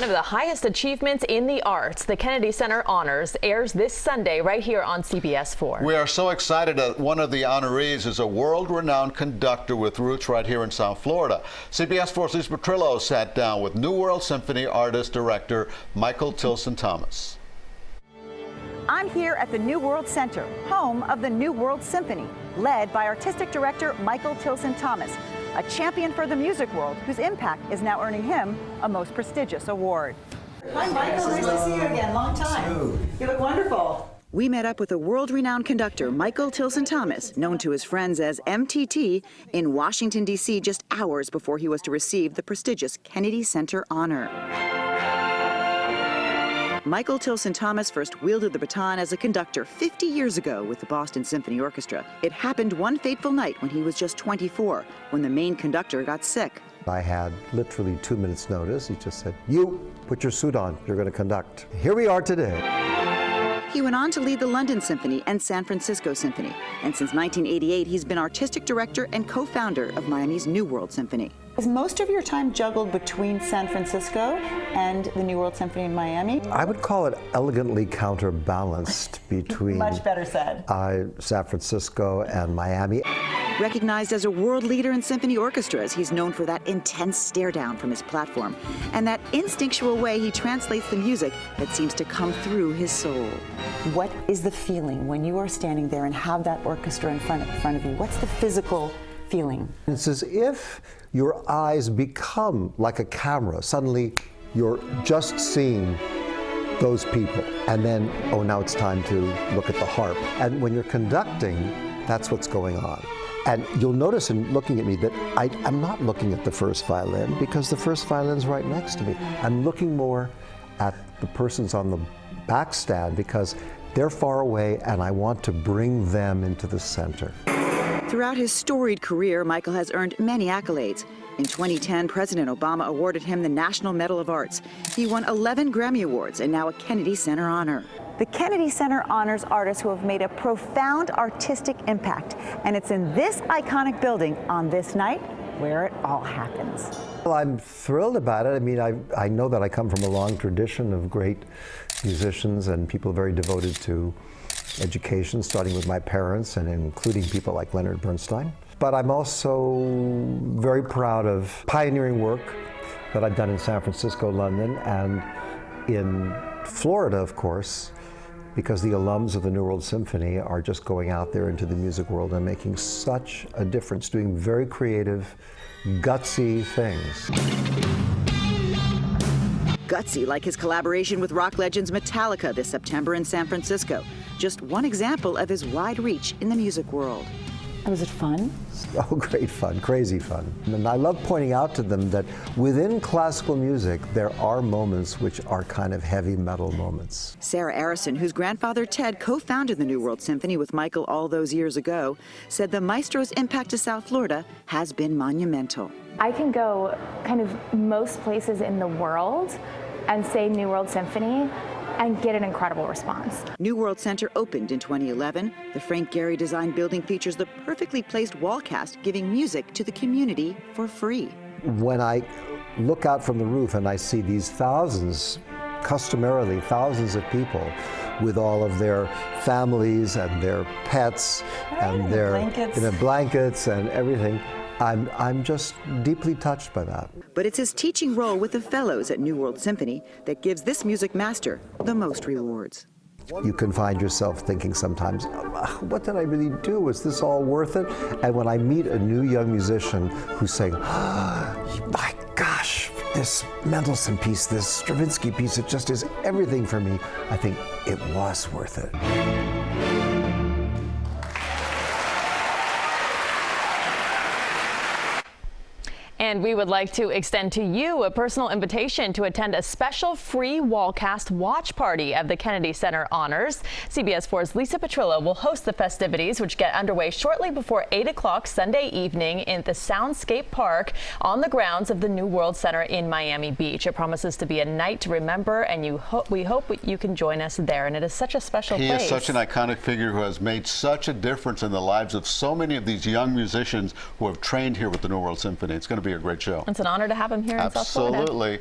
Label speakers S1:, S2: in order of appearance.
S1: One of the highest achievements in the arts, the Kennedy Center Honors, airs this Sunday right here on CBS 4.
S2: We are so excited that one of the honorees is a world-renowned conductor with roots right here in South Florida. CBS 4's Lisa Petrillo sat down with New World Symphony artist-director Michael Tilson Thomas.
S3: I'm here at the New World Center, home of the New World Symphony, led by artistic director Michael Tilson Thomas, a champion for the music world whose impact is now earning him a most prestigious award. Hi, Michael. Nice to see you again. Long time. You look wonderful. We met up with a world-renowned conductor, Michael Tilson Thomas, known to his friends as MTT, in Washington, D.C. just hours before he was to receive the prestigious Kennedy Center honor. Michael Tilson Thomas first wielded the baton as a conductor 50 years ago with the Boston Symphony Orchestra. It happened one fateful night when he was just 24, when the main conductor got sick.
S4: I had literally 2 minutes notice. He just said, "You, put your suit on, you're going to conduct." Here we are today.
S3: He went on to lead the London Symphony and San Francisco Symphony. And since 1988, he's been artistic director and co-founder of Miami's New World Symphony. Is most of your time juggled between San Francisco and the New World Symphony in Miami?
S4: I would call it elegantly counterbalanced between
S3: Much better said.
S4: San Francisco and Miami.
S3: Recognized as a world leader in symphony orchestras, he's known for that intense stare down from his platform and that instinctual way he translates the music that seems to come through his soul. What is the feeling when you are standing there and have that orchestra in front of you? What's the physical feeling?
S4: It's as if your eyes become like a camera. Suddenly, you're just seeing those people. And then, oh, now it's time to look at the harp. And when you're conducting, that's what's going on. And you'll notice in looking at me that I'm not looking at the first violin because the first violin's right next to me. I'm looking more at the persons on the back stand because they're far away and I want to bring them into the center.
S3: Throughout his storied career, Michael has earned many accolades. In 2010, President Obama awarded him the National Medal of Arts. He won 11 Grammy Awards and now a Kennedy Center honor. The Kennedy Center honors artists who have made a profound artistic impact, and it's in this iconic building on this night where it all happens.
S4: Well, I'm thrilled about it. I mean, I know that I come from a long tradition of great musicians and people very devoted to education, starting with my parents and including people like Leonard Bernstein. But I'm also very proud of pioneering work that I've done in San Francisco, London, and in Florida, of course, because the alums of the New World Symphony are just going out there into the music world and making such a difference, doing very creative, gutsy things.
S3: Gutsy, like his collaboration with rock legends Metallica this September in San Francisco. Just one example of his wide reach in the music world. Was it fun?
S4: Oh, great fun, crazy fun. And I love pointing out to them that within classical music, there are moments which are kind of heavy metal moments.
S3: Sarah Arison, whose grandfather Ted co-founded the New World Symphony with Michael all those years ago, said the maestro's impact to South Florida has been monumental.
S5: I can go kind of most places in the world and say New World Symphony and get an incredible response.
S3: New World Center opened in 2011. The Frank Gehry designed building features the perfectly placed wall cast, giving music to the community for free.
S4: When I look out from the roof and I see these thousands, customarily thousands of people with all of their families and their pets and their blankets and everything, I'm just deeply touched by that.
S3: But it's his teaching role with the fellows at New World Symphony that gives this music master the most rewards.
S4: You can find yourself thinking sometimes, what did I really do? Was this all worth it? And when I meet a new young musician who's saying, oh, my gosh, this Mendelssohn piece, this Stravinsky piece, it just is everything for me, I think it was worth it.
S1: And we would like to extend to you a personal invitation to attend a special free wallcast watch party of the Kennedy Center Honors. CBS 4's Lisa Petrillo will host the festivities, which get underway shortly before 8 o'clock Sunday evening in the Soundscape Park on the grounds of the New World Center in Miami Beach. It promises to be a night to remember, and we hope you can join us there. And it is such a special place.
S2: He is such an iconic figure who has made such a difference in the lives of so many of these young musicians who have trained here with the New World Symphony. It's going to be a great show.
S1: It's an honor to have him here in South Florida.
S2: Absolutely.